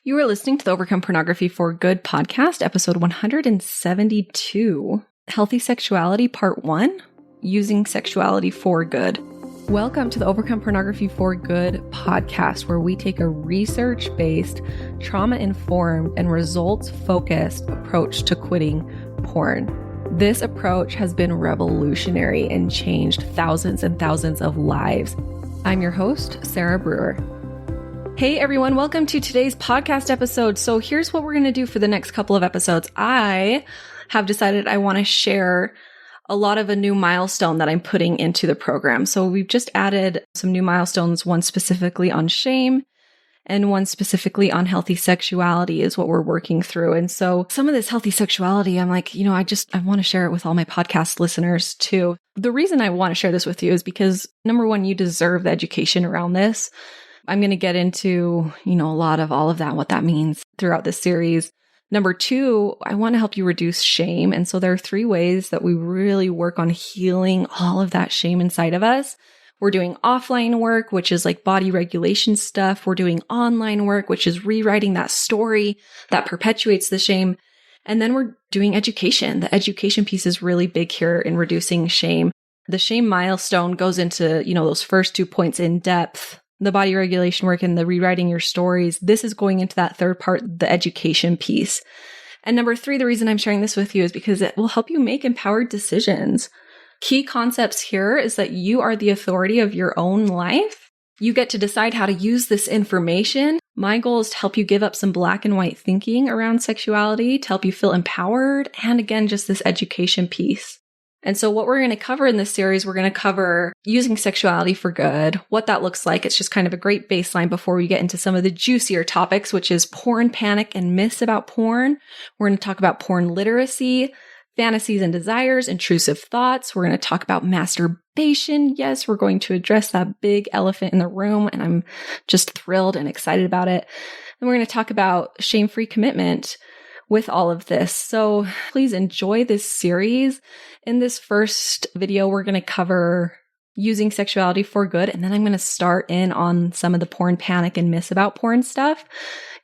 You are listening to the Overcome Pornography for Good podcast, episode 172, Healthy Sexuality, Part 1, Using Sexuality for Good. Welcome to the Overcome Pornography for Good podcast, where we take a research-based, trauma-informed, and results-focused approach to quitting porn. This approach has been revolutionary and changed thousands and thousands of lives. I'm your host, Sarah Brewer. Hey everyone, welcome to today's podcast episode. So here's what we're going to do for the next couple of episodes. I have decided I want to share a lot of a new milestone that I'm putting into the program. So we've just added some new milestones, one specifically on shame and one specifically on healthy sexuality is what we're working through. And so some of this healthy sexuality, I'm like, I want to share it with all my podcast listeners too. The reason I want to share this with you is because number one, you deserve the education around this. I'm going to get into, a lot of all of that, what that means throughout this series. Number two, I want to help you reduce shame. And so there are 3 ways that we really work on healing all of that shame inside of us. We're doing offline work, which is like body regulation stuff. We're doing online work, which is rewriting that story that perpetuates the shame. And then we're doing education. The education piece is really big here in reducing shame. The shame milestone goes into, those first 2 points in depth. The body regulation work and the rewriting your stories. This is going into that third part, the education piece. And number 3, the reason I'm sharing this with you is because it will help you make empowered decisions. Key concepts here is that you are the authority of your own life. You get to decide how to use this information. My goal is to help you give up some black and white thinking around sexuality, to help you feel empowered. And again, just this education piece. And so what we're going to cover in this series, we're going to cover using sexuality for good, what that looks like. It's just kind of a great baseline before we get into some of the juicier topics, which is porn panic and myths about porn. We're going to talk about porn literacy, fantasies and desires, intrusive thoughts. We're going to talk about masturbation. Yes, we're going to address that big elephant in the room, and I'm just thrilled and excited about it. And we're going to talk about shame-free commitment with all of this. So please enjoy this series. In this first video, we're going to cover using sexuality for good. And then I'm going to start in on some of the porn panic and myths about porn stuff,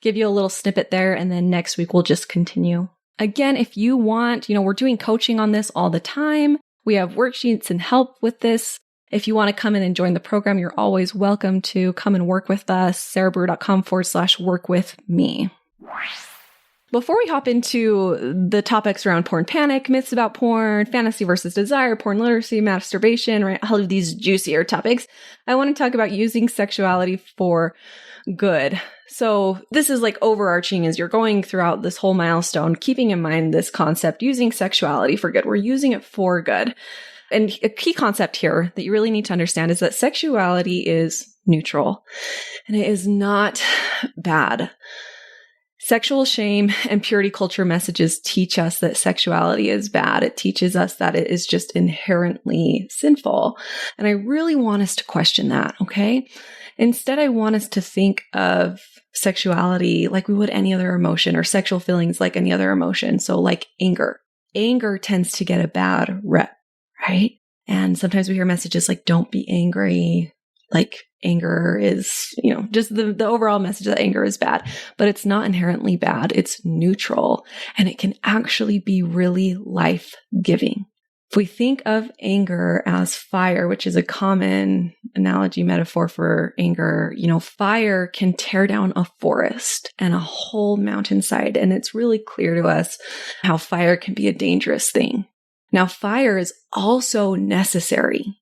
give you a little snippet there. And then next week, we'll just continue. Again, if you want, we're doing coaching on this all the time. We have worksheets and help with this. If you want to come in and join the program, you're always welcome to come and work with us, sarahbrewer.com/work with me. Before we hop into the topics around porn panic, myths about porn, fantasy versus desire, porn literacy, masturbation, right? All of these juicier topics, I want to talk about using sexuality for good. So this is like overarching as you're going throughout this whole milestone, keeping in mind this concept, using sexuality for good. We're using it for good. And a key concept here that you really need to understand is that sexuality is neutral and it is not bad. Sexual shame and purity culture messages teach us that sexuality is bad. It teaches us that it is just inherently sinful. And I really want us to question that, okay? Instead, I want us to think of sexuality like we would any other emotion, or sexual feelings like any other emotion. So like anger. Anger tends to get a bad rep, right? And sometimes we hear messages like, don't be angry. Like anger is, just the overall message that anger is bad, but it's not inherently bad. It's neutral, and it can actually be really life-giving. If we think of anger as fire, which is a common analogy metaphor for anger, fire can tear down a forest and a whole mountainside. And it's really clear to us how fire can be a dangerous thing. Now, fire is also necessary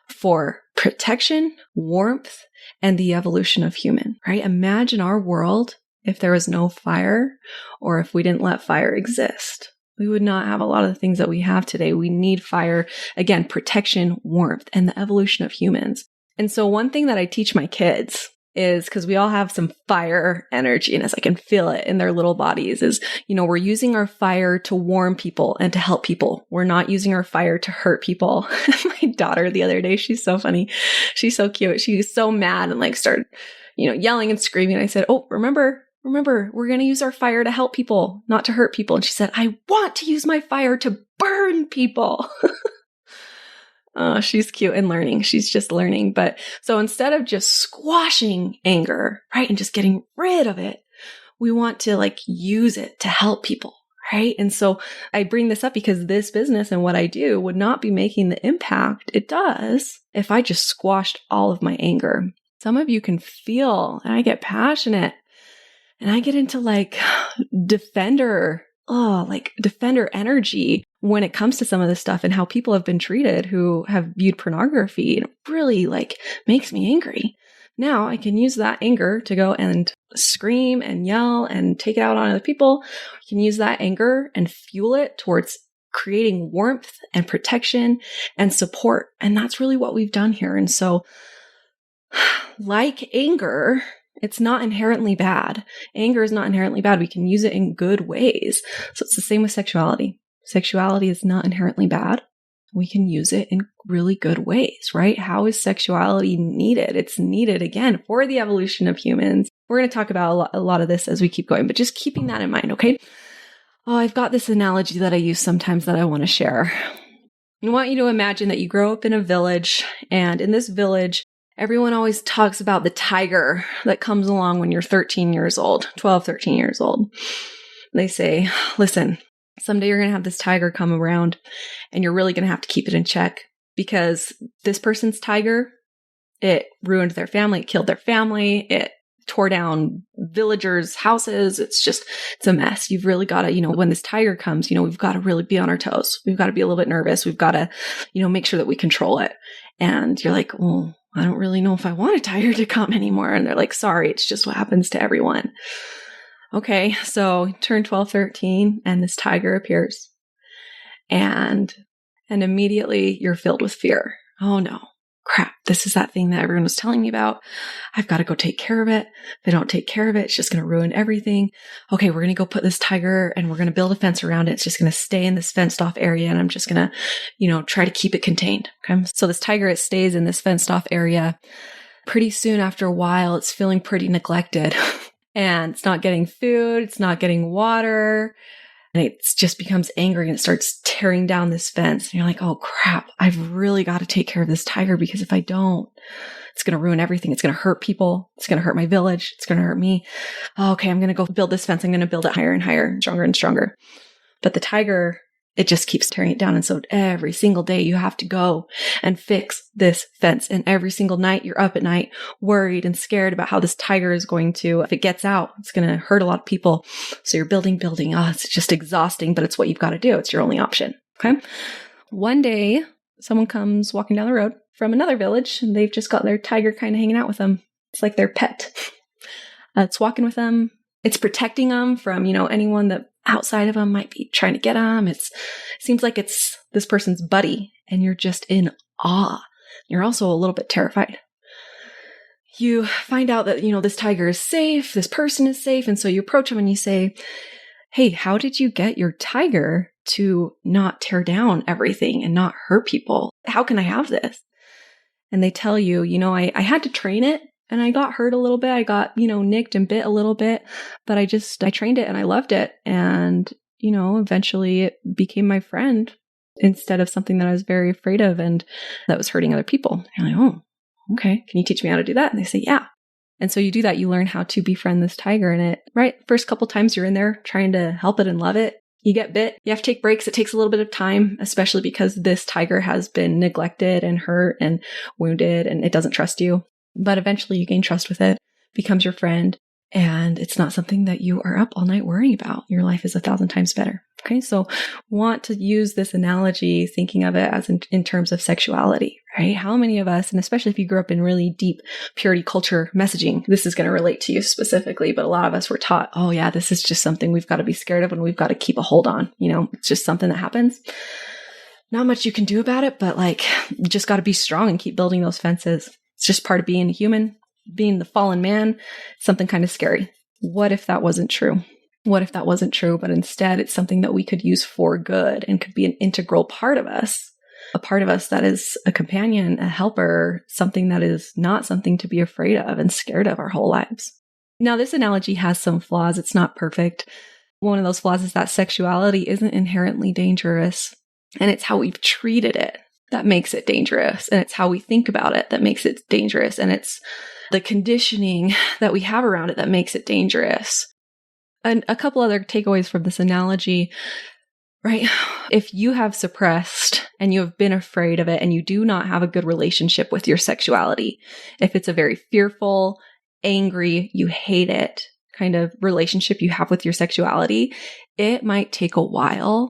for protection, warmth, and the evolution of human, right? Imagine our world if there was no fire, or if we didn't let fire exist. We would not have a lot of the things that we have today. We need fire, again, protection, warmth, and the evolution of humans. And so one thing that I teach my kids is, because we all have some fire energy in us, I can feel it in their little bodies, is, we're using our fire to warm people and to help people. We're not using our fire to hurt people. My daughter the other day, she's so funny. She's so cute. She was so mad and started, yelling and screaming. I said, oh, remember, we're going to use our fire to help people, not to hurt people. And she said, I want to use my fire to burn people. She's cute and learning. She's just learning. But so instead of just squashing anger, right, and just getting rid of it, we want to like use it to help people, right? And so I bring this up because this business and what I do would not be making the impact it does if I just squashed all of my anger. Some of you can feel, and I get passionate and I get into like defender energy when it comes to some of this stuff and how people have been treated who have viewed pornography. It really like makes me angry. Now I can use that anger to go and scream and yell and take it out on other people. I can use that anger and fuel it towards creating warmth and protection and support. And that's really what we've done here. And so like anger, it's not inherently bad. Anger is not inherently bad. We can use it in good ways. So it's the same with sexuality. Sexuality is not inherently bad. We can use it in really good ways, right? How is sexuality needed? It's needed, again, for the evolution of humans. We're going to talk about a lot of this as we keep going, but just keeping that in mind, okay? Oh, I've got this analogy that I use sometimes that I want to share. I want you to imagine that you grow up in a village, and in this village, everyone always talks about the tiger that comes along when you're 13 years old, 12, 13 years old. They say, listen, someday you're going to have this tiger come around and you're really going to have to keep it in check because this person's tiger, it ruined their family, it killed their family, it tore down villagers' houses. It's a mess. You've really got to, when this tiger comes, we've got to really be on our toes. We've got to be a little bit nervous. We've got to, make sure that we control it. And you're like, well, I don't really know if I want a tiger to come anymore. And they're like, sorry, it's just what happens to everyone. Okay, so turn 12, 13, and this tiger appears. And immediately you're filled with fear. Oh no, crap, this is that thing that everyone was telling me about. I've got to go take care of it. If I don't take care of it, it's just going to ruin everything. Okay, we're going to go put this tiger and we're going to build a fence around it. It's just going to stay in this fenced off area and I'm just going to, try to keep it contained. Okay, so this tiger, it stays in this fenced off area. Pretty soon after a while, it's feeling pretty neglected. And it's not getting food, it's not getting water, and it just becomes angry and it starts tearing down this fence. And you're like, oh crap, I've really got to take care of this tiger because if I don't, it's going to ruin everything. It's going to hurt people. It's going to hurt my village. It's going to hurt me. Okay, I'm going to go build this fence. I'm going to build it higher and higher, stronger and stronger. But the tiger, it just keeps tearing it down. And so every single day you have to go and fix this fence. And every single night you're up at night worried and scared about how this tiger is going to, if it gets out, it's going to hurt a lot of people. So you're building. Oh, it's just exhausting, but it's what you've got to do. It's your only option. Okay. One day someone comes walking down the road from another village and they've just got their tiger kind of hanging out with them. It's like their pet. It's walking with them. It's protecting them from, anyone that outside of them might be trying to get them. It seems like it's this person's buddy and you're just in awe. You're also a little bit terrified. You find out that, this tiger is safe, this person is safe. And so you approach him and you say, hey, how did you get your tiger to not tear down everything and not hurt people? How can I have this? And they tell you, I had to train it. And I got hurt a little bit. I got, nicked and bit a little bit, but I trained it and I loved it. And, eventually it became my friend instead of something that I was very afraid of and that was hurting other people. And you're like, oh, okay. Can you teach me how to do that? And they say, yeah. And so you do that. You learn how to befriend this tiger in it, right? First couple times you're in there trying to help it and love it. You get bit. You have to take breaks. It takes a little bit of time, especially because this tiger has been neglected and hurt and wounded and it doesn't trust you. But eventually you gain trust with it, becomes your friend, and it's not something that you are up all night worrying about. Your life is 1,000 times better. Okay, so want to use this analogy, thinking of it as in terms of sexuality, right? How many of us, and especially if you grew up in really deep purity culture messaging, this is going to relate to you specifically, but a lot of us were taught, oh yeah, this is just something we've got to be scared of and we've got to keep a hold on. It's just something that happens. Not much you can do about it, but you just got to be strong and keep building those fences. It's just part of being a human, being the fallen man, something kind of scary. What if that wasn't true? What if that wasn't true, but instead it's something that we could use for good and could be an integral part of us, a part of us that is a companion, a helper, something that is not something to be afraid of and scared of our whole lives. Now, this analogy has some flaws. It's not perfect. One of those flaws is that sexuality isn't inherently dangerous, and it's how we've treated it that makes it dangerous. And it's how we think about it that makes it dangerous. And it's the conditioning that we have around it that makes it dangerous. And a couple other takeaways from this analogy, right? If you have suppressed and you have been afraid of it and you do not have a good relationship with your sexuality, if it's a very fearful, angry, you hate it kind of relationship you have with your sexuality, it might take a while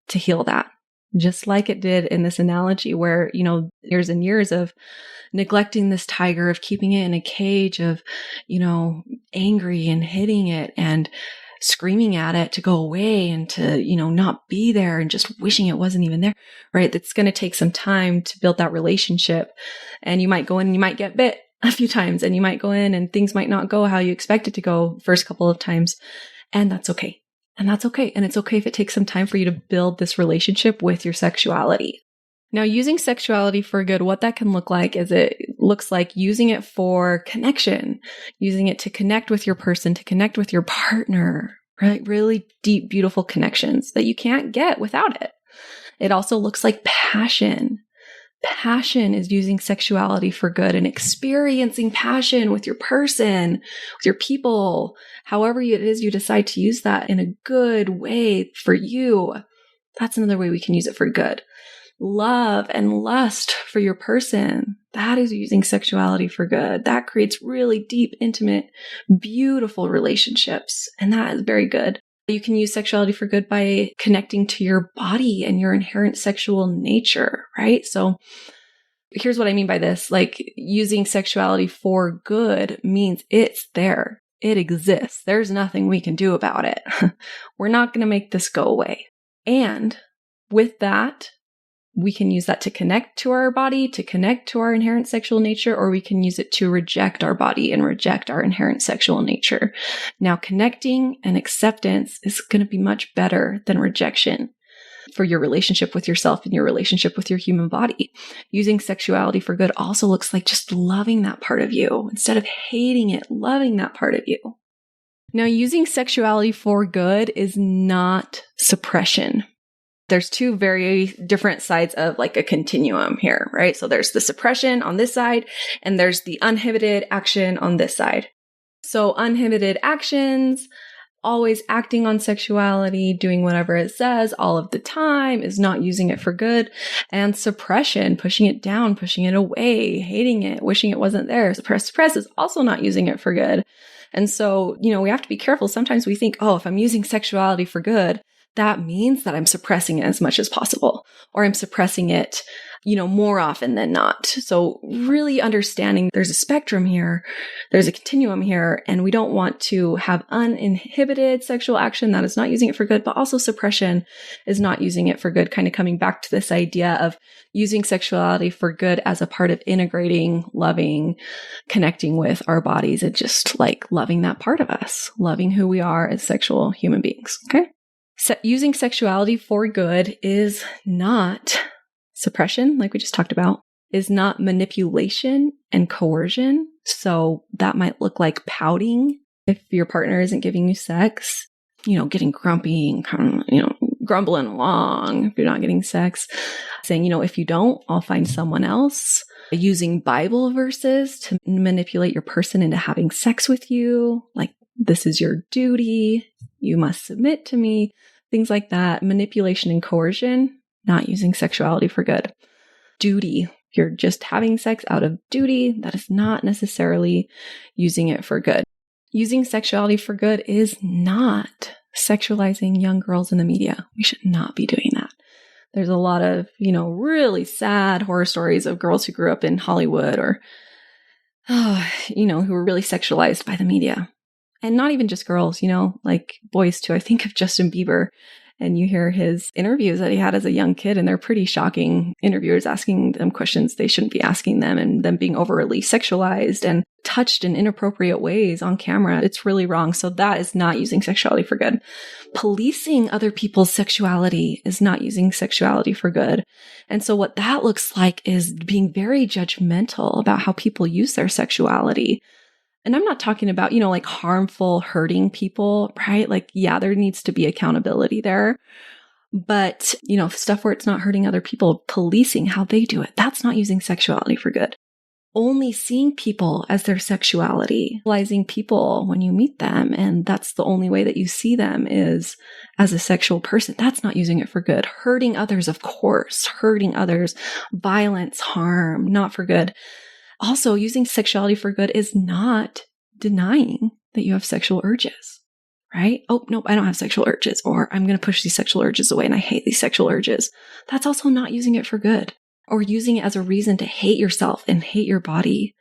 to heal that. Just like it did in this analogy where, years and years of neglecting this tiger, of keeping it in a cage, of, angry and hitting it and screaming at it to go away and to, not be there and just wishing it wasn't even there, right? That's going to take some time to build that relationship. And you might go in and you might get bit a few times, and you might go in and things might not go how you expect it to go first couple of times. And that's okay. And that's okay. And it's okay if it takes some time for you to build this relationship with your sexuality. Now, using sexuality for good, what that can look like is it looks like using it for connection, using it to connect with your person, to connect with your partner, right? Really deep, beautiful connections that you can't get without it. It also looks like passion. Passion is using sexuality for good and experiencing passion with your person, with your people, however it is you decide to use that in a good way for you. That's another way we can use it for good. Love and lust for your person. That is using sexuality for good. That creates really deep, intimate, beautiful relationships. And that is very good. You can use sexuality for good by connecting to your body and your inherent sexual nature, right? So here's what I mean by this. Like, using sexuality for good means it's there. It exists. There's nothing we can do about it. We're not going to make this go away. And with that, we can use that to connect to our body, to connect to our inherent sexual nature, or we can use it to reject our body and reject our inherent sexual nature. Now, connecting and acceptance is going to be much better than rejection for your relationship with yourself and your relationship with your human body. Using sexuality for good also looks like just loving that part of you instead of hating it, loving that part of you. Now, using sexuality for good is not suppression. There's two very different sides of like a continuum here, right? So there's the suppression on this side, and there's the uninhibited action on this side. So uninhibited actions, always acting on sexuality, doing whatever it says all of the time, is not using it for good. And suppression, pushing it down, pushing it away, hating it, wishing it wasn't there. Suppress is also not using it for good. And so, we have to be careful. Sometimes we think, if I'm using sexuality for good, that means that I'm suppressing it as much as possible, or I'm suppressing it, more often than not. So really understanding there's a spectrum here, there's a continuum here, and we don't want to have uninhibited sexual action that is not using it for good, but also suppression is not using it for good, kind of coming back to this idea of using sexuality for good as a part of integrating, loving, connecting with our bodies, and just like loving that part of us, loving who we are as sexual human beings. Okay. Using sexuality for good is not suppression, like we just talked about, is not manipulation and coercion. So that might look like pouting if your partner isn't giving you sex, getting grumpy and kind of, grumbling along if you're not getting sex, saying, if you don't, I'll find someone else. Using Bible verses to manipulate your person into having sex with you, like, this is your duty, you must submit to me, things like that. Manipulation and coercion, not using sexuality for good. Duty, you're just having sex out of duty. That is not necessarily using it for good. Using sexuality for good is not sexualizing young girls in the media. We should not be doing that. There's a lot of, really sad horror stories of girls who grew up in Hollywood or, who were really sexualized by the media. And not even just girls, like boys too. I think of Justin Bieber, and you hear his interviews that he had as a young kid, and they're pretty shocking. Interviewers asking them questions they shouldn't be asking them, and them being overly sexualized and touched in inappropriate ways on camera. It's really wrong. So that is not using sexuality for good. Policing other people's sexuality is not using sexuality for good. And so what that looks like is being very judgmental about how people use their sexuality. And I'm not talking about, like harmful, hurting people, right? Like, yeah, there needs to be accountability there. But, stuff where it's not hurting other people, policing how they do it, that's not using sexuality for good. only seeing people as their sexuality, realizing people when you meet them, and that's the only way that you see them is as a sexual person. That's not using it for good. Hurting others, of course, hurting others, violence, harm, not for good. Also, using sexuality for good is not denying that you have sexual urges, right? Oh, nope, I don't have sexual urges, or I'm going to push these sexual urges away and I hate these sexual urges. That's also not using it for good, or using it as a reason to hate yourself and hate your body.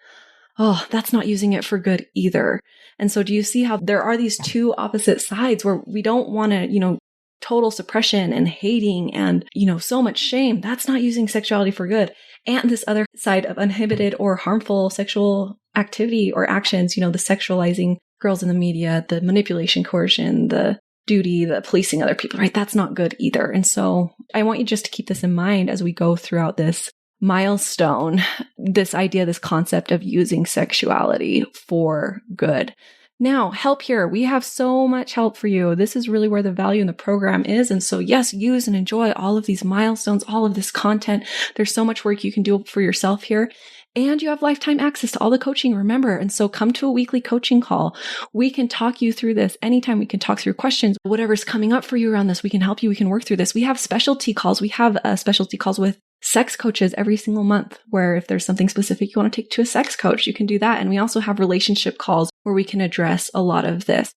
Oh, that's not using it for good either. And so do you see how there are these two opposite sides where we don't want to, total suppression and hating and, so much shame. That's not using sexuality for good. And this other side of uninhibited or harmful sexual activity or actions, the sexualizing girls in the media, the manipulation, coercion, the duty, the policing other people, right? That's not good either. And so I want you just to keep this in mind as we go throughout this milestone, this idea, this concept of using sexuality for good. Now, help here. We have so much help for you. This is really where the value in the program is. And so yes, use and enjoy all of these milestones, all of this content. There's so much work you can do for yourself here. And you have lifetime access to all the coaching, remember. And so come to a weekly coaching call. We can talk you through this anytime. We can talk through questions, whatever's coming up for you around this. We can help you. We can work through this. We have specialty calls. We have specialty calls with sex coaches every single month, where if there's something specific you want to take to a sex coach, you can do that. And we also have relationship calls where we can address a lot of this.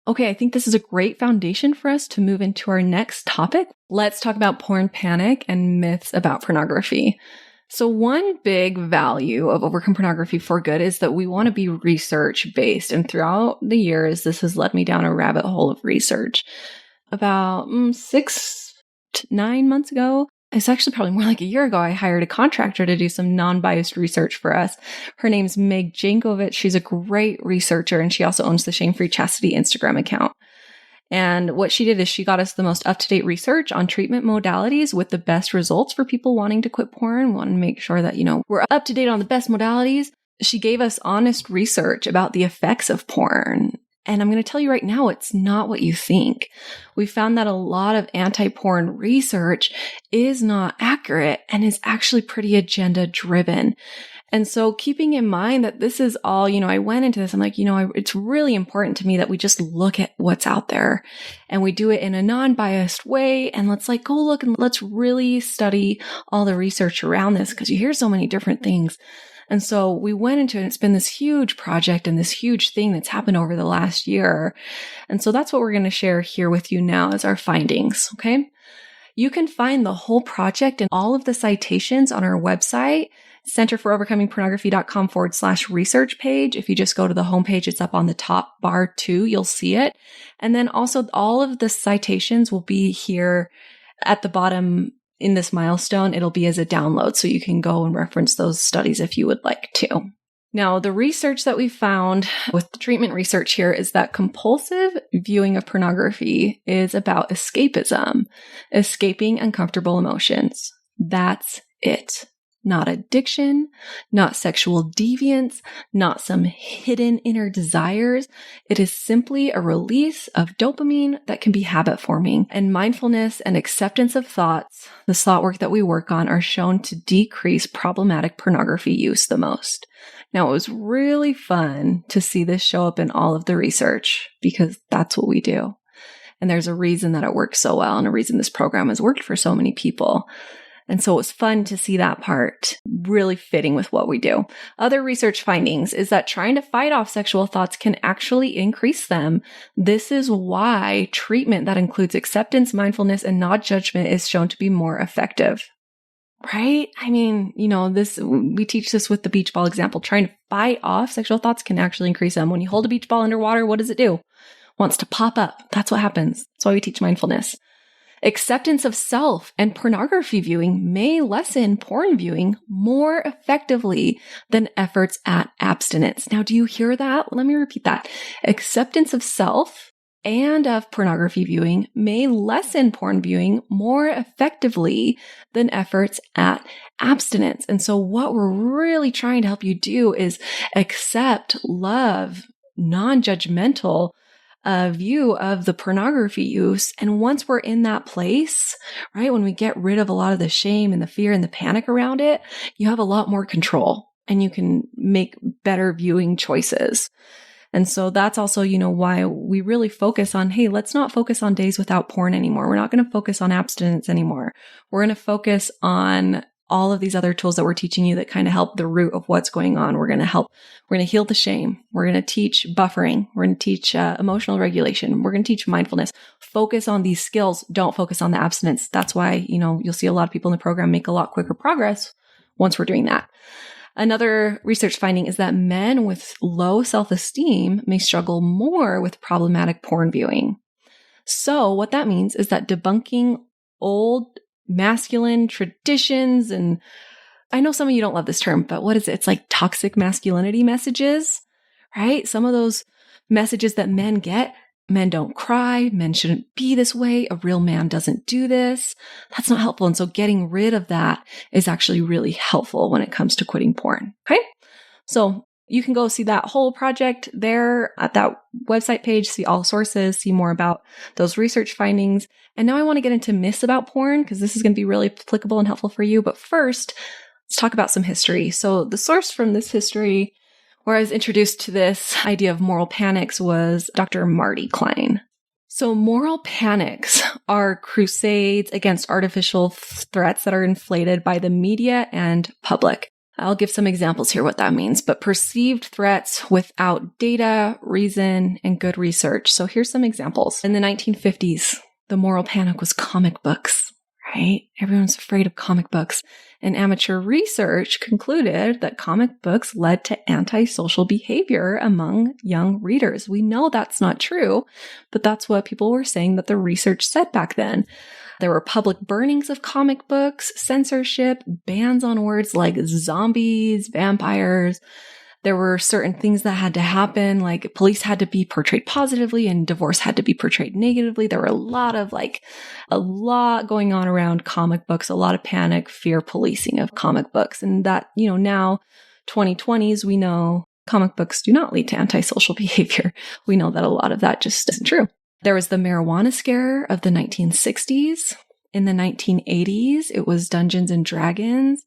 Okay, I think this is a great foundation for us to move into our next topic. Let's talk about porn panic and myths about pornography. So one big value of Overcome Pornography for Good is that we want to be research-based. And throughout the years, this has led me down a rabbit hole of research. About 6 to 9 months ago, it's actually probably more like a year ago, I hired a contractor to do some non-biased research for us. Her name's Meg Jankovic. She's a great researcher, and she also owns the Shame Free Chastity Instagram account. And what she did is she got us the most up-to-date research on treatment modalities with the best results for people wanting to quit porn. We want to make sure that, we're up to date on the best modalities. She gave us honest research about the effects of porn. And I'm going to tell you right now, it's not what you think. We found that a lot of anti-porn research is not accurate and is actually pretty agenda-driven. And so keeping in mind that this is all, I went into this, I'm like, it's really important to me that we just look at what's out there and we do it in a non-biased way. And let's go look and let's really study all the research around this, because you hear so many different things. And so we went into it. It's been this huge project and this huge thing that's happened over the last year. And so that's what we're going to share here with you now as our findings. Okay. You can find the whole project and all of the citations on our website, centerforovercomingpornography.com/research page. If you just go to the homepage, it's up on the top bar too. You'll see it. And then also all of the citations will be here at the bottom. In this milestone, it'll be as a download, so you can go and reference those studies if you would like to. Now, the research that we found with the treatment research here is that compulsive viewing of pornography is about escapism, escaping uncomfortable emotions. That's it. Not addiction, not sexual deviance, not some hidden inner desires. It is simply a release of dopamine that can be habit forming. And mindfulness and acceptance of thoughts, the thought work that we work on, are shown to decrease problematic pornography use the most. Now, it was really fun to see this show up in all of the research, because that's what we do. And there's a reason that it works so well, and a reason this program has worked for so many people. And so it was fun to see that part really fitting with what we do. Other research findings is that trying to fight off sexual thoughts can actually increase them. This is why treatment that includes acceptance, mindfulness, and non-judgment is shown to be more effective. Right? I mean, we teach this with the beach ball example. Trying to fight off sexual thoughts can actually increase them. When you hold a beach ball underwater, what does it do? It wants to pop up. That's what happens. That's why we teach mindfulness. Acceptance of self and pornography viewing may lessen porn viewing more effectively than efforts at abstinence. Now, do you hear that? Let me repeat that. Acceptance of self and of pornography viewing may lessen porn viewing more effectively than efforts at abstinence. And so what we're really trying to help you do is accept, love, non-judgmental view of the pornography use. And once we're in that place, right, when we get rid of a lot of the shame and the fear and the panic around it, you have a lot more control. and you can make better viewing choices. And so that's also, why we really focus on, hey, let's not focus on days without porn anymore. We're not going to focus on abstinence anymore. We're going to focus on all of these other tools that we're teaching you that kind of help the root of what's going on. We're going to heal the shame. We're going to teach buffering. We're going to teach emotional regulation. We're going to teach mindfulness. Focus on these skills. Don't focus on the abstinence. That's why, you'll see a lot of people in the program make a lot quicker progress once we're doing that. Another research finding is that men with low self-esteem may struggle more with problematic porn viewing. So what that means is that debunking old masculine traditions, and I know some of you don't love this term, but what is it? It's like toxic masculinity messages, right? Some of those messages that men get. Men don't cry. Men shouldn't be this way. A real man doesn't do this. That's not helpful. And so getting rid of that is actually really helpful when it comes to quitting porn. Okay. So you can go see that whole project there at that website page, see all sources, see more about those research findings. And now I want to get into myths about porn because this is going to be really applicable and helpful for you. But first, let's talk about some history. So the source from this history where I was introduced to this idea of moral panics was Dr. Marty Klein. So moral panics are crusades against artificial threats that are inflated by the media and public. I'll give some examples here what that means, but perceived threats without data, reason, and good research. So here's some examples. In the 1950s, the moral panic was comic books, right? Everyone's afraid of comic books. And amateur research concluded that comic books led to antisocial behavior among young readers. We know that's not true, but that's what people were saying that the research said back then. There were public burnings of comic books, censorship, bans on words like zombies, vampires. There were certain things that had to happen, like police had to be portrayed positively and divorce had to be portrayed negatively. There were a lot going on around comic books, a lot of panic, fear policing of comic books. And that, now 2020s, we know comic books do not lead to antisocial behavior. We know that a lot of that just isn't true. There was the marijuana scare of the 1960s. In the 1980s, it was Dungeons and Dragons.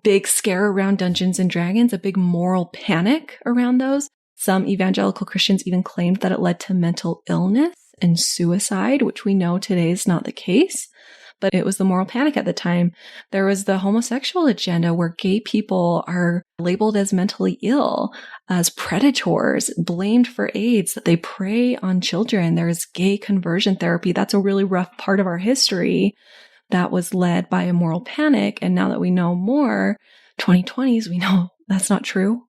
Big scare around Dungeons and Dragons, a big moral panic around those. Some evangelical Christians even claimed that it led to mental illness and suicide, which we know today is not the case. But it was the moral panic at the time. There was the homosexual agenda where gay people are labeled as mentally ill, as predators, blamed for AIDS, that they prey on children. There's gay conversion therapy. That's a really rough part of our history that was led by a moral panic. And now that we know more, 2020s, we know that's not true.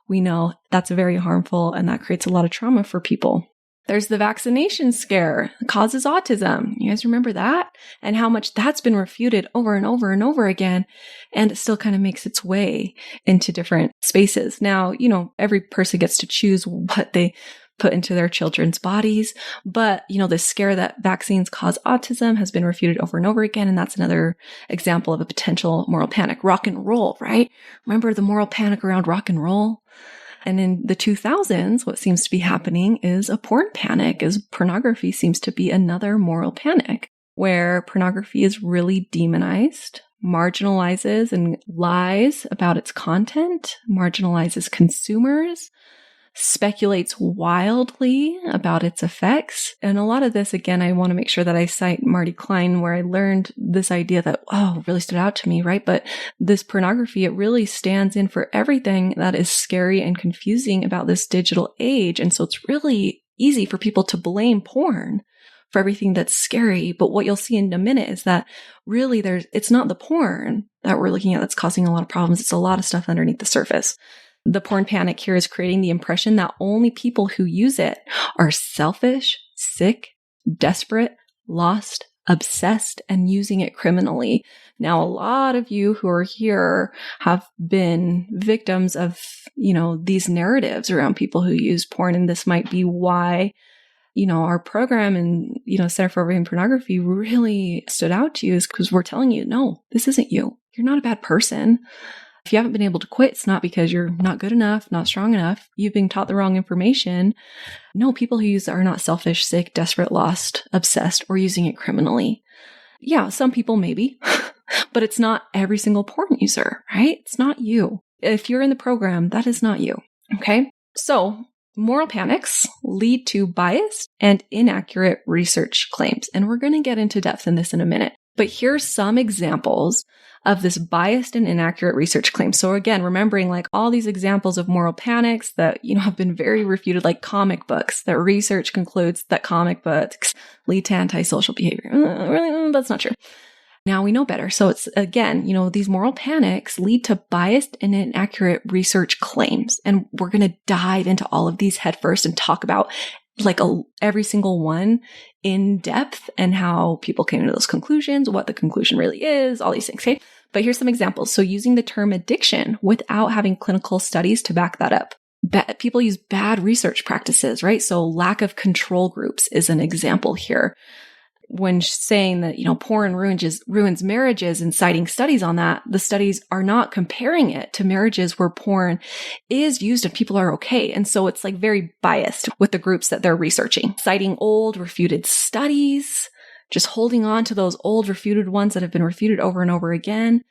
We know that's very harmful and that creates a lot of trauma for people. There's the vaccination scare that causes autism. You guys remember that? And how much that's been refuted over and over and over again. And it still kind of makes its way into different spaces. Now, every person gets to choose what they put into their children's bodies. But, the scare that vaccines cause autism has been refuted over and over again. And that's another example of a potential moral panic. Rock and roll, right? Remember the moral panic around rock and roll? And in the 2000s, what seems to be happening is a porn panic, as pornography seems to be another moral panic, where pornography is really demonized, marginalizes and lies about its content, marginalizes consumers, speculates wildly about its effects. And a lot of this, again, I want to make sure that I cite Marty Klein, where I learned this idea that, really stood out to me, right? But this pornography, it really stands in for everything that is scary and confusing about this digital age. And so it's really easy for people to blame porn for everything that's scary. But what you'll see in a minute is that really it's not the porn that we're looking at that's causing a lot of problems. It's a lot of stuff underneath the surface. The porn panic here is creating the impression that only people who use it are selfish, sick, desperate, lost, obsessed, and using it criminally. Now, a lot of you who are here have been victims of, these narratives around people who use porn. And this might be why, our program and, Center for Overcoming Pornography really stood out to you, is because we're telling you, no, this isn't you. You're not a bad person. If you haven't been able to quit, it's not because you're not good enough, not strong enough. You've been taught the wrong information. No, people who use it are not selfish, sick, desperate, lost, obsessed, or using it criminally. Yeah, some people maybe, but it's not every single porn user, right? It's not you. If you're in the program, that is not you. Okay. So moral panics lead to biased and inaccurate research claims. And we're going to get into depth in this in a minute. But here's some examples of this biased and inaccurate research claims. So again, remembering like all these examples of moral panics that, have been very refuted, like comic books, that research concludes that comic books lead to antisocial behavior. Really, that's not true. Now we know better. So it's, again, these moral panics lead to biased and inaccurate research claims. And we're going to dive into all of these headfirst and talk about every single one in depth and how people came to those conclusions, what the conclusion really is, all these things. Okay. But here's some examples. So using the term addiction without having clinical studies to back that up. People use bad research practices, right? So lack of control groups is an example here. When saying that, porn ruins marriages and citing studies on that, the studies are not comparing it to marriages where porn is used and people are okay. And so it's very biased with the groups that they're researching, citing old refuted studies, just holding on to those old refuted ones that have been refuted over and over again.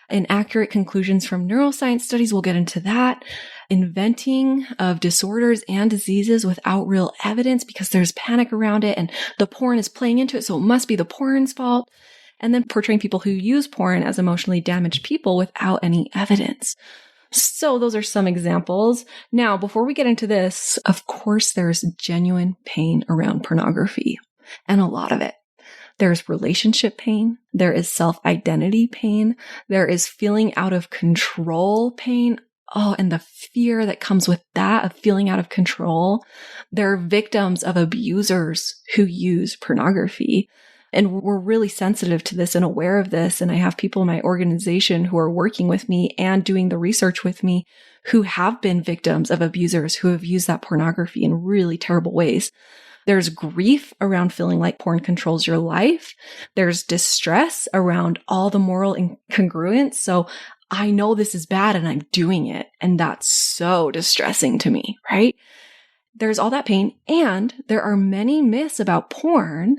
Inaccurate conclusions from neuroscience studies, we'll get into that. Inventing of disorders and diseases without real evidence because there's panic around it and the porn is playing into it, so it must be the porn's fault. And then portraying people who use porn as emotionally damaged people without any evidence. So those are some examples. Now, before we get into this, of course, there's genuine pain around pornography, and a lot of it. There's relationship pain. There is self-identity pain. There is feeling out of control pain. Oh, and the fear that comes with that of feeling out of control. There are victims of abusers who use pornography. And we're really sensitive to this and aware of this. And I have people in my organization who are working with me and doing the research with me who have been victims of abusers who have used that pornography in really terrible ways. There's grief around feeling like porn controls your life. There's distress around all the moral incongruence. So I know this is bad and I'm doing it. And that's so distressing to me, right? There's all that pain. And there are many myths about porn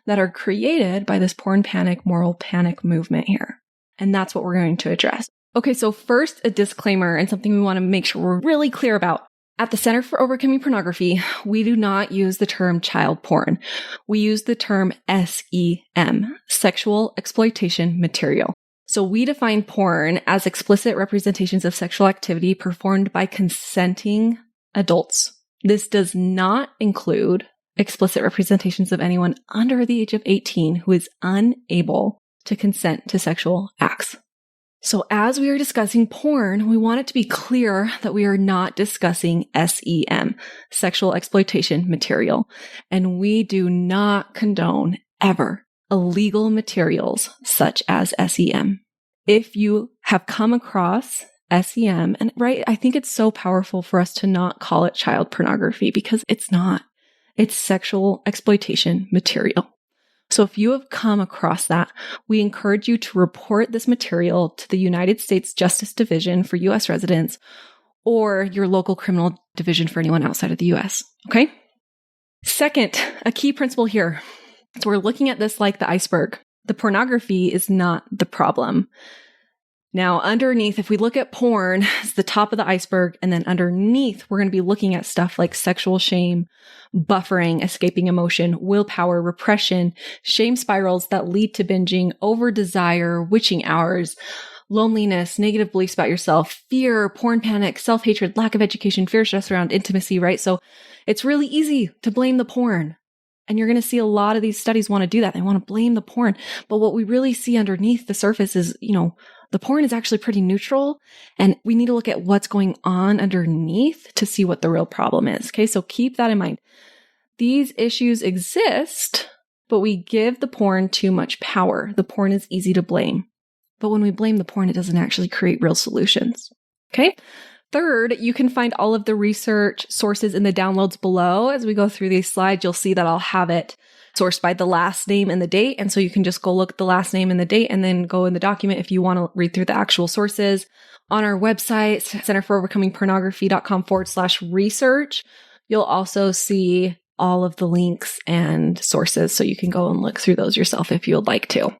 that are created by this porn panic, moral panic movement here. And that's what we're going to address. Okay, so first, a disclaimer and something we want to make sure we're really clear about. At the Center for Overcoming Pornography, we do not use the term child porn. We use the term SEM, sexual exploitation material. So we define porn as explicit representations of sexual activity performed by consenting adults. This does not include explicit representations of anyone under the age of 18 who is unable to consent to sexual acts. So as we are discussing porn, we want it to be clear that we are not discussing SEM, sexual exploitation material, and we do not condone ever illegal materials such as SEM. If you have come across SEM, and right, I think it's so powerful for us to not call it child pornography because it's not. It's sexual exploitation material. So if you have come across that, we encourage you to report this material to the United States Justice Division for U.S. residents or your local criminal division for anyone outside of the U.S. Okay? Second, a key principle here. So we're looking at this like the iceberg. The pornography is not the problem. Now, underneath, if we look at porn, it's the top of the iceberg. And then underneath, we're going to be looking at stuff like sexual shame, buffering, escaping emotion, willpower, repression, shame spirals that lead to binging, over desire, witching hours, loneliness, negative beliefs about yourself, fear, porn panic, self-hatred, lack of education, fear, stress around intimacy, right? So it's really easy to blame the porn. And you're going to see a lot of these studies want to do that. They want to blame the porn. But what we really see underneath the surface is, the porn is actually pretty neutral. And we need to look at what's going on underneath to see what the real problem is. Okay, so keep that in mind. These issues exist, but we give the porn too much power. The porn is easy to blame. But when we blame the porn, it doesn't actually create real solutions. Okay? Third, you can find all of the research sources in the downloads below. As we go through these slides, you'll see that I'll have it sourced by the last name and the date. And so you can just go look at the last name and the date and then go in the document if you want to read through the actual sources. On our website, centerforovercomingpornography.com/research, you'll also see all of the links and sources. So you can go and look through those yourself if you would like to.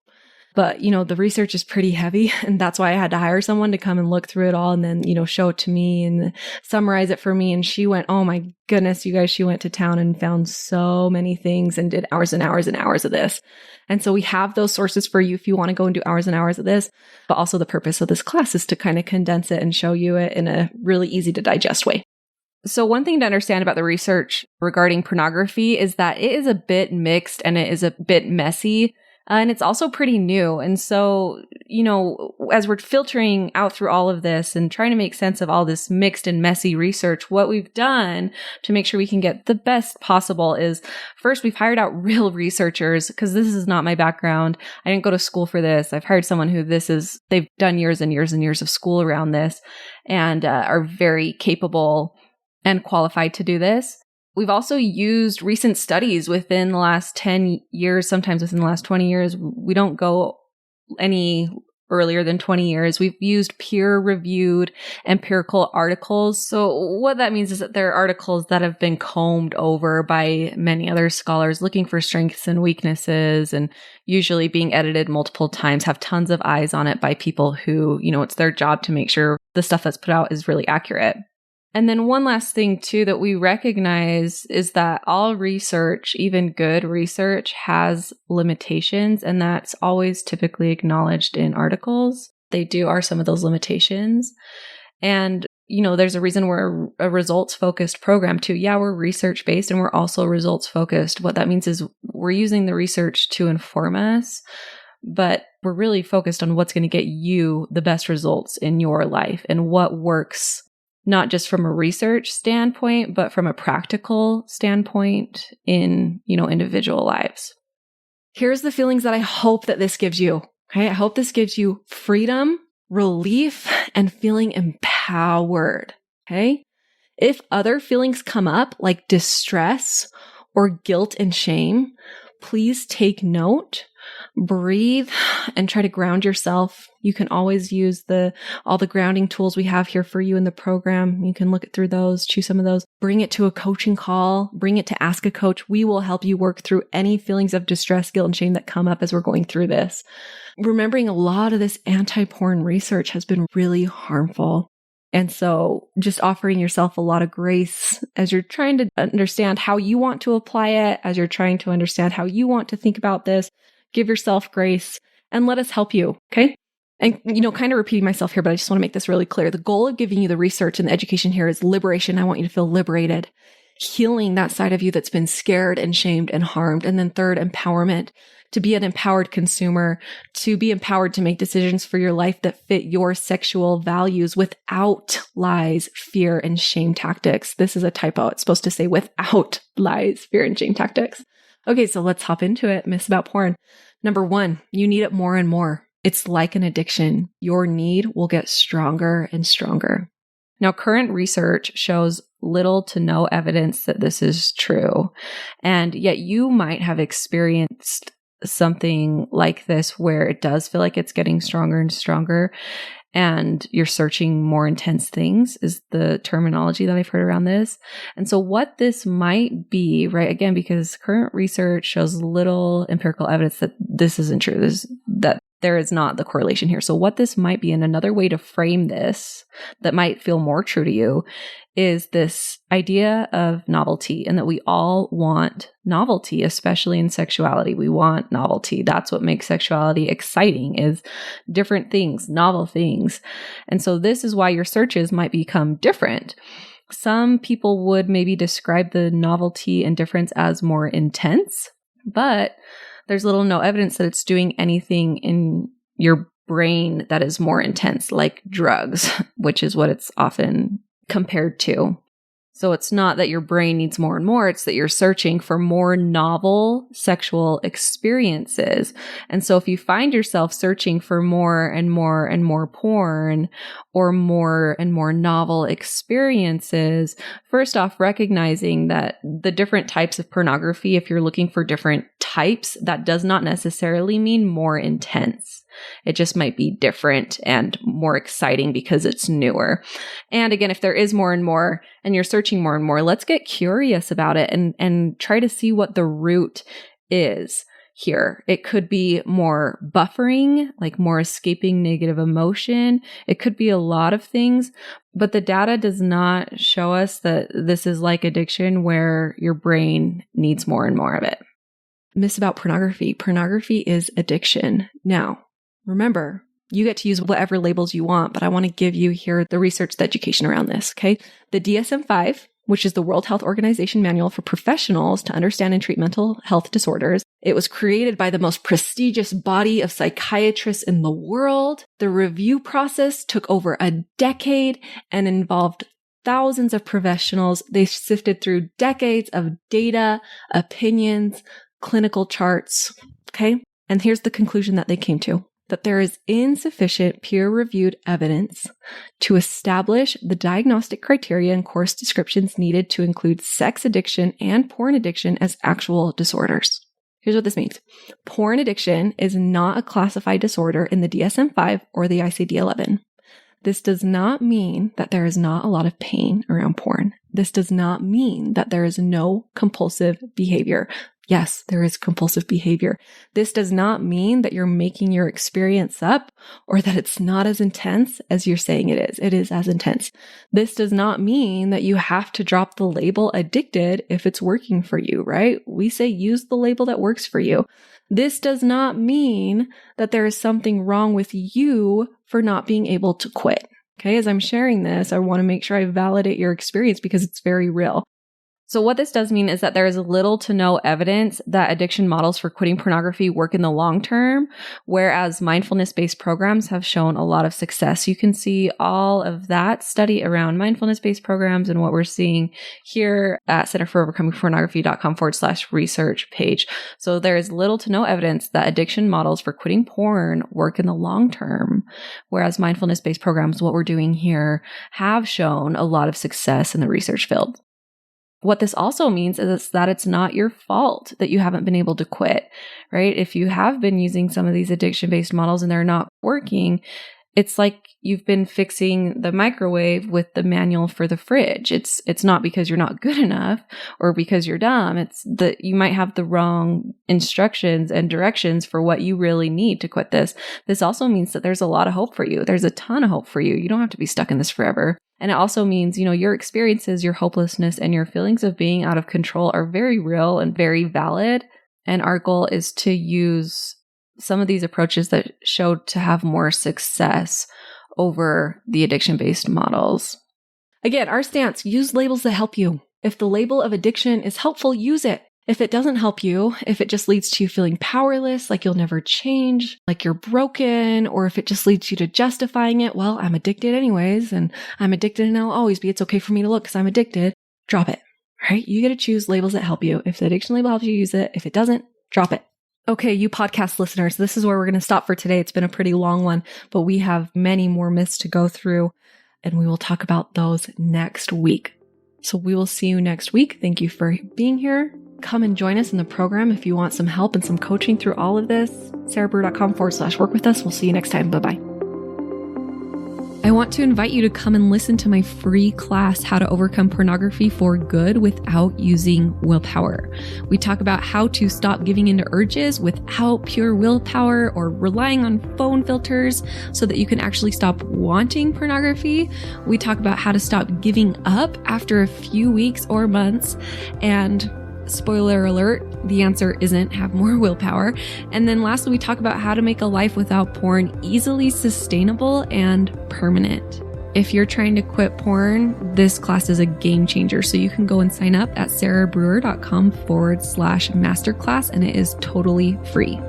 But, the research is pretty heavy, and that's why I had to hire someone to come and look through it all and then, show it to me and summarize it for me. And she went, oh my goodness, you guys, she went to town and found so many things and did hours and hours and hours of this. And so we have those sources for you if you want to go and do hours and hours of this. But also the purpose of this class is to kind of condense it and show you it in a really easy to digest way. So one thing to understand about the research regarding pornography is that it is a bit mixed and it is a bit messy. And it's also pretty new. And so, as we're filtering out through all of this and trying to make sense of all this mixed and messy research, what we've done to make sure we can get the best possible is first, we've hired out real researchers because this is not my background. I didn't go to school for this. I've hired someone who they've done years and years and years of school around this and are very capable and qualified to do this. We've also used recent studies within the last 10 years, sometimes within the last 20 years. We don't go any earlier than 20 years. We've used peer-reviewed empirical articles. So what that means is that there are articles that have been combed over by many other scholars looking for strengths and weaknesses and usually being edited multiple times, have tons of eyes on it by people who, it's their job to make sure the stuff that's put out is really accurate. And then one last thing too that we recognize is that all research, even good research, has limitations, and that's always typically acknowledged in articles. They are some of those limitations. And, there's a reason we're a results-focused program too. Yeah, we're research-based and we're also results-focused. What that means is we're using the research to inform us, but we're really focused on what's going to get you the best results in your life and what works not just from a research standpoint, but from a practical standpoint in, individual lives. Here's the feelings that I hope that this gives you. Okay. I hope this gives you freedom, relief, and feeling empowered. Okay. If other feelings come up like distress or guilt and shame, please take note, breathe, and try to ground yourself. You can always use all the grounding tools we have here for you in the program. You can look through those, choose some of those, bring it to a coaching call, bring it to Ask a Coach. We will help you work through any feelings of distress, guilt, and shame that come up as we're going through this. Remembering a lot of this anti-porn research has been really harmful. And so just offering yourself a lot of grace as you're trying to understand how you want to apply it, as you're trying to understand how you want to think about this, give yourself grace and let us help you. Okay. And, kind of repeating myself here, but I just want to make this really clear. The goal of giving you the research and the education here is liberation. I want you to feel liberated, healing that side of you that's been scared and shamed and harmed. And then third, empowerment, to be an empowered consumer, to be empowered to make decisions for your life that fit your sexual values without lies, fear, and shame tactics. This is a typo. It's supposed to say without lies, fear, and shame tactics. Okay, so let's hop into it. Myths about porn. Number 1, you need it more and more. It's like an addiction. Your need will get stronger and stronger. Now, current research shows little to no evidence that this is true. And yet you might have experienced something like this where it does feel like it's getting stronger and stronger and you're searching more intense things is the terminology that I've heard around this. And so what this might be, right, again, because current research shows little empirical evidence that this isn't true, that there is not the correlation here. So what this might be, and another way to frame this that might feel more true to you, is this idea of novelty, and that we all want novelty, especially in sexuality. We want novelty. That's what makes sexuality exciting, is different things, novel things. And so this is why your searches might become different. Some people would maybe describe the novelty and difference as more intense, but there's little no evidence that it's doing anything in your brain that is more intense, like drugs, which is what it's often compared to. So it's not that your brain needs more and more, it's that you're searching for more novel sexual experiences. And so if you find yourself searching for more and more and more porn or more and more novel experiences, first off, recognizing that the different types of pornography, if you're looking for different types, that does not necessarily mean more intense. It just might be different and more exciting because it's newer. And again, if there is more and more and you're searching more and more, let's get curious about it and try to see what the root is. here. It could be more buffering, like more escaping negative emotion. It could be a lot of things, but the data does not show us that this is like addiction where your brain needs more and more of it. Myths about pornography. Pornography is addiction. Now, remember, you get to use whatever labels you want, but I want to give you here the research, the education around this, okay? The DSM-5, which is the World Health Organization Manual for Professionals to Understand and Treat Mental Health Disorders. It was created by the most prestigious body of psychiatrists in the world. The review process took over a decade and involved thousands of professionals. They sifted through decades of data, opinions, clinical charts, okay? And here's the conclusion that they came to: that there is insufficient peer-reviewed evidence to establish the diagnostic criteria and course descriptions needed to include sex addiction and porn addiction as actual disorders. Here's what this means. Porn addiction is not a classified disorder in the DSM-5 or the ICD-11. This does not mean that there is not a lot of pain around porn. This does not mean that there is no compulsive behavior. Yes, there is compulsive behavior. This does not mean that you're making your experience up or that it's not as intense as you're saying it is. It is as intense. This does not mean that you have to drop the label addicted if it's working for you, right? We say use the label that works for you. This does not mean that there is something wrong with you for not being able to quit. Okay, as I'm sharing this, I want to make sure I validate your experience because it's very real. So what this does mean is that there is little to no evidence that addiction models for quitting pornography work in the long term, whereas mindfulness-based programs have shown a lot of success. You can see all of that study around mindfulness-based programs and what we're seeing here at centerforovercomingpornography.com/research page. So there is little to no evidence that addiction models for quitting porn work in the long term, whereas mindfulness-based programs, what we're doing here, have shown a lot of success in the research field. What this also means is that it's not your fault that you haven't been able to quit, right? If you have been using some of these addiction-based models and they're not working, it's like you've been fixing the microwave with the manual for the fridge. It's not because you're not good enough or because you're dumb. It's that you might have the wrong instructions and directions for what you really need to quit this. This also means that there's a lot of hope for you. There's a ton of hope for you. You don't have to be stuck in this forever. And it also means, your experiences, your hopelessness, and your feelings of being out of control are very real and very valid. And our goal is to use some of these approaches that showed to have more success over the addiction-based models. Again, our stance, use labels that help you. If the label of addiction is helpful, use it. If it doesn't help you, if it just leads to you feeling powerless, like you'll never change, like you're broken, or if it just leads you to justifying it, well, I'm addicted anyways, and I'm addicted and I'll always be, it's okay for me to look because I'm addicted, drop it, right? You get to choose labels that help you. If the addiction label helps you, use it. If it doesn't, drop it. Okay, you podcast listeners, this is where we're going to stop for today. It's been a pretty long one, but we have many more myths to go through, and we will talk about those next week. So we will see you next week. Thank you for being here. Come and join us in the program if you want some help and some coaching through all of this. sarahbrewer.com/work with us. We'll see you next time. Bye-bye. I want to invite you to come and listen to my free class, How to Overcome Pornography for Good Without Using Willpower. We talk about how to stop giving into urges without pure willpower or relying on phone filters so that you can actually stop wanting pornography. We talk about how to stop giving up after a few weeks or months, and spoiler alert, the answer isn't have more willpower. And then lastly, we talk about how to make a life without porn easily sustainable and permanent. If you're trying to quit porn, this class is a game changer. So you can go and sign up at sarahbrewer.com/masterclass, and it is totally free.